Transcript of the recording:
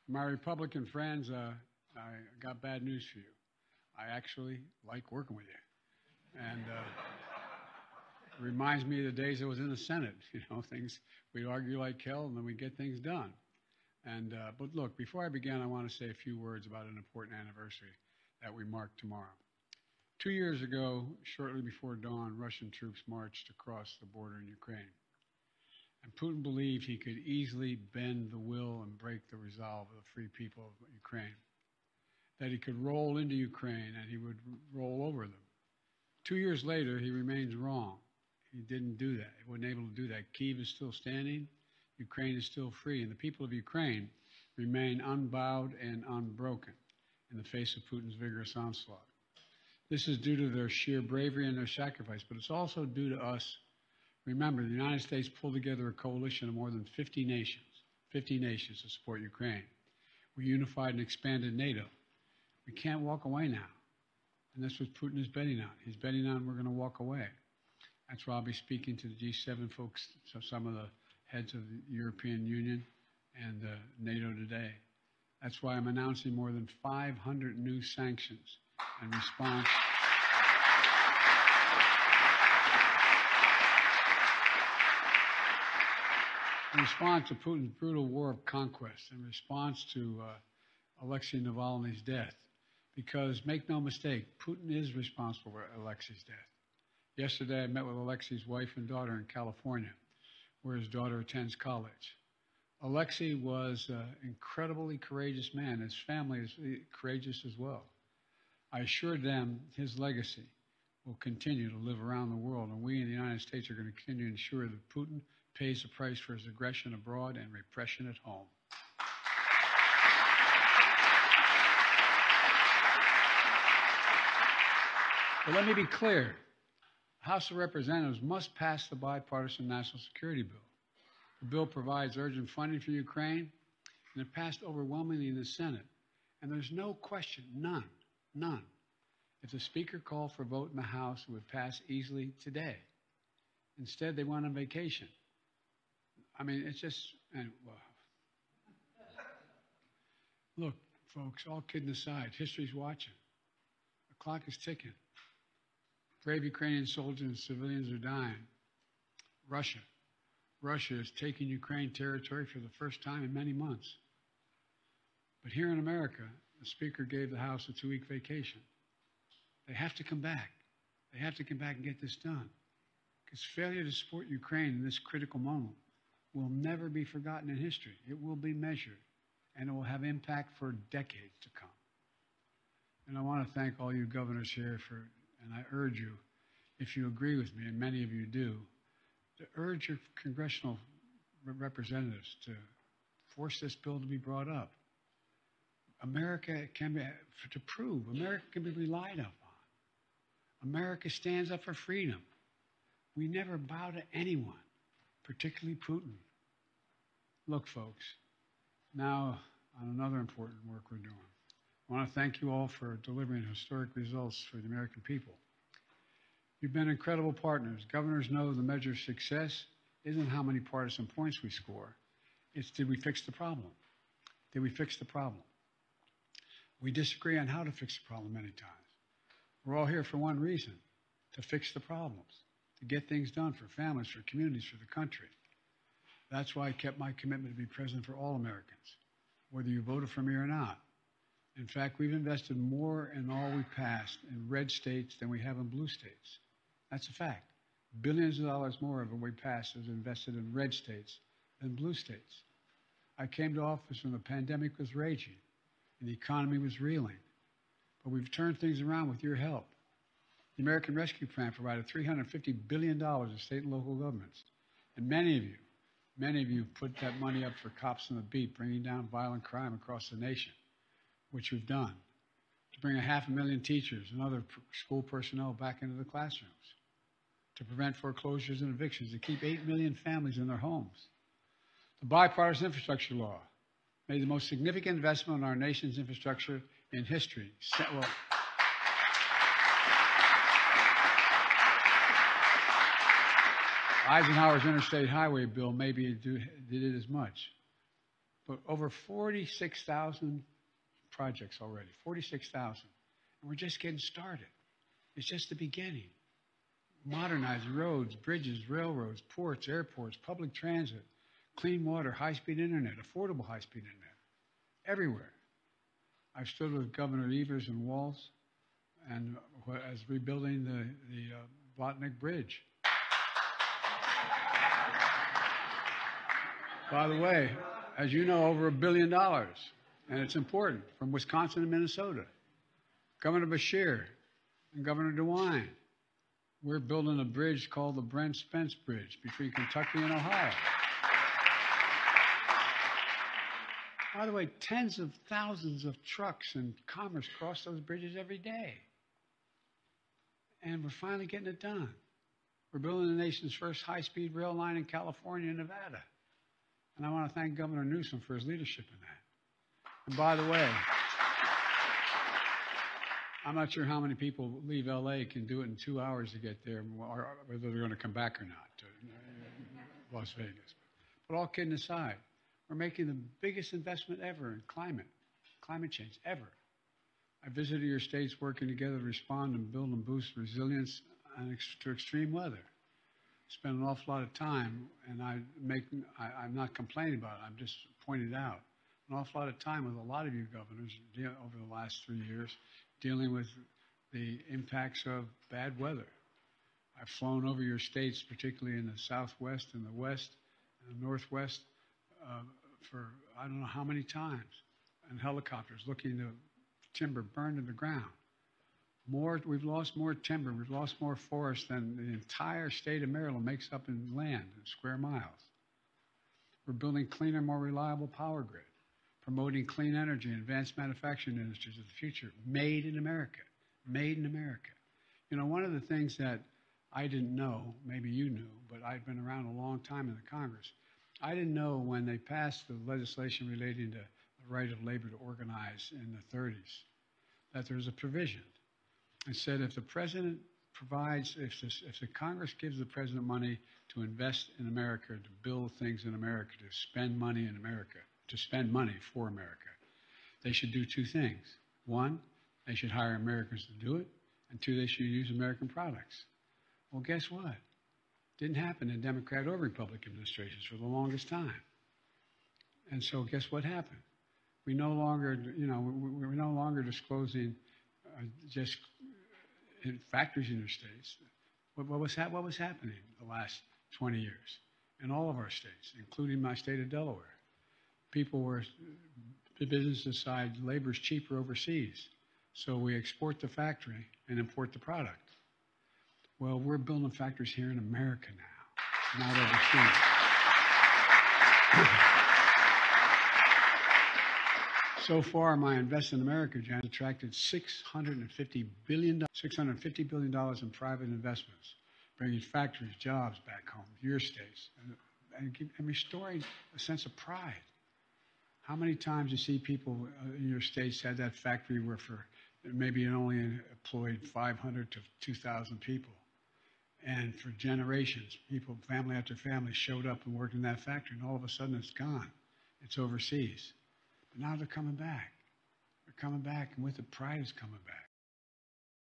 My Republican friends, I got bad news for you. I actually like working with you. And it reminds me of the days I was in the Senate. You know, things, we argue like hell and then we get things done. But look, before I begin, I want to say a few words about an important anniversary that we mark tomorrow. 2 years ago, shortly before dawn, Russian troops marched across the border in Ukraine. And Putin believed he could easily bend the will and break the resolve of the free people of Ukraine. That he could roll into Ukraine and he would roll over them. 2 years later, he remains wrong. He didn't do that. He wasn't able to do that. Kyiv is still standing. Ukraine is still free. And the people of Ukraine remain unbowed and unbroken in the face of Putin's vigorous onslaught. This is due to their sheer bravery and their sacrifice, but it's also due to us. Remember, the United States pulled together a coalition of more than 50 nations to support Ukraine. We unified and expanded NATO. We can't walk away now. And that's what Putin is betting on. He's betting on we're going to walk away. That's why I'll be speaking to the G7 folks, so some of the heads of the European Union and NATO today. That's why I'm announcing more than 500 new sanctions in response. In response to Putin's brutal war of conquest, in response to Alexei Navalny's death, because make no mistake, Putin is responsible for Alexei's death. Yesterday, I met with Alexei's wife and daughter in California, where his daughter attends college. Alexei was an incredibly courageous man. His family is courageous as well. I assured them his legacy will continue to live around the world, and we in the United States are going to continue to ensure that Putin pays the price for his aggression abroad and repression at home. But let me be clear. The House of Representatives must pass the bipartisan National Security Bill. The bill provides urgent funding for Ukraine, and it passed overwhelmingly in the Senate. And there's no question, none. If the Speaker called for a vote in the House, it would pass easily today. Instead, they went on vacation. I mean, it's just, well, look, folks, all kidding aside, history's watching. The clock is ticking. Brave Ukrainian soldiers and civilians are dying. Russia is taking Ukraine territory for the first time in many months. But here in America, the Speaker gave the House a 2-week vacation. They have to come back. They have to come back and get this done. Because failure to support Ukraine in this critical moment will never be forgotten in history. It will be measured, and it will have impact for decades to come. And I want to thank all you governors here and I urge you, if you agree with me, and many of you do, to urge your congressional representatives to force this bill to be brought up. America can be, to prove, America can be relied upon. America stands up for freedom. We never bow to anyone, particularly Putin. Look, folks, now on another important work we're doing. I want to thank you all for delivering historic results for the American people. You've been incredible partners. Governors know the measure of success isn't how many partisan points we score. It's did we fix the problem? Did we fix the problem? We disagree on how to fix the problem many times. We're all here for one reason, to fix the problems, to get things done for families, for communities, for the country. That's why I kept my commitment to be president for all Americans, whether you voted for me or not. In fact, we've invested more in all we passed in red states than we have in blue states. That's a fact. Billions of dollars more of what we passed is invested in red states than blue states. I came to office when the pandemic was raging and the economy was reeling. But we've turned things around with your help. The American Rescue Plan provided $350 billion to state and local governments. And many of you put that money up for cops on the beat, bringing down violent crime across the nation, which we've done, to bring 500,000 teachers and other school personnel back into the classrooms, to prevent foreclosures and evictions, to keep 8 million families in their homes. The bipartisan infrastructure law made the most significant investment in our nation's infrastructure in history. Well, Eisenhower's interstate highway bill maybe did it as much. but over 46,000 projects already, 46,000. And we're just getting started. It's just the beginning. Modernizing roads, bridges, railroads, ports, airports, public transit, clean water, high-speed internet, affordable high-speed internet, everywhere. I've stood with Governor Evers and Walz and as rebuilding the Botnick Bridge. By the way, as you know, over $1 billion, and it's important, from Wisconsin and Minnesota. Governor Beshear and Governor DeWine, we're building a bridge called the Brent Spence Bridge between Kentucky and Ohio. By the way, tens of thousands of trucks and commerce cross those bridges every day. And we're finally getting it done. We're building the nation's first high-speed rail line in California and Nevada. And I want to thank Governor Newsom for his leadership in that. And by the way, I'm not sure how many people leave LA can do it in 2 hours to get there, or whether they're going to come back or not to Las Vegas. But all kidding aside, we're making the biggest investment ever in climate change, ever. I visited your states working together to respond and build and boost resilience to extreme weather. Spent an awful lot of time, and I'm not complaining about it, I'm just pointing it out. An awful lot of time with a lot of you governors over the last 3 years dealing with the impacts of bad weather. I've flown over your states, particularly in the Southwest and the West and the Northwest, for I don't know how many times, and helicopters looking to timber burned to the ground. We've lost more timber, we've lost more forest than the entire state of Maryland makes up in land, in square miles. We're building cleaner, more reliable power grid, promoting clean energy and advanced manufacturing industries of the future, made in America, made in America. You know, one of the things that I didn't know, maybe you knew, but I'd been around a long time in the Congress. I didn't know when they passed the legislation relating to the right of labor to organize in the 30s, that there was a provision. It said if the president provides, if the Congress gives the president money to invest in America, to build things in America, to spend money in America, to spend money for America, they should do two things. One, they should hire Americans to do it, and two, they should use American products. Well, guess what? Didn't happen in Democrat or Republican administrations for the longest time. And so guess what happened? We no longer, we're no longer disclosing just in factories in their states. What was happening the last 20 years in all of our states, including my state of Delaware? The business decided labor's cheaper overseas, so we export the factory and import the product. Well, we're building factories here in America now, not overseas. So far, my Invest in America agenda has attracted $650 billion in private investments, bringing factories, jobs back home, your states, and restoring a sense of pride. How many times you see people in your states had that factory where for maybe it only employed 500 to 2,000 people, and for generations, people, family after family, showed up and worked in that factory, and all of a sudden it's gone. It's overseas. But now they're coming back. They're coming back, and with it, pride is coming back.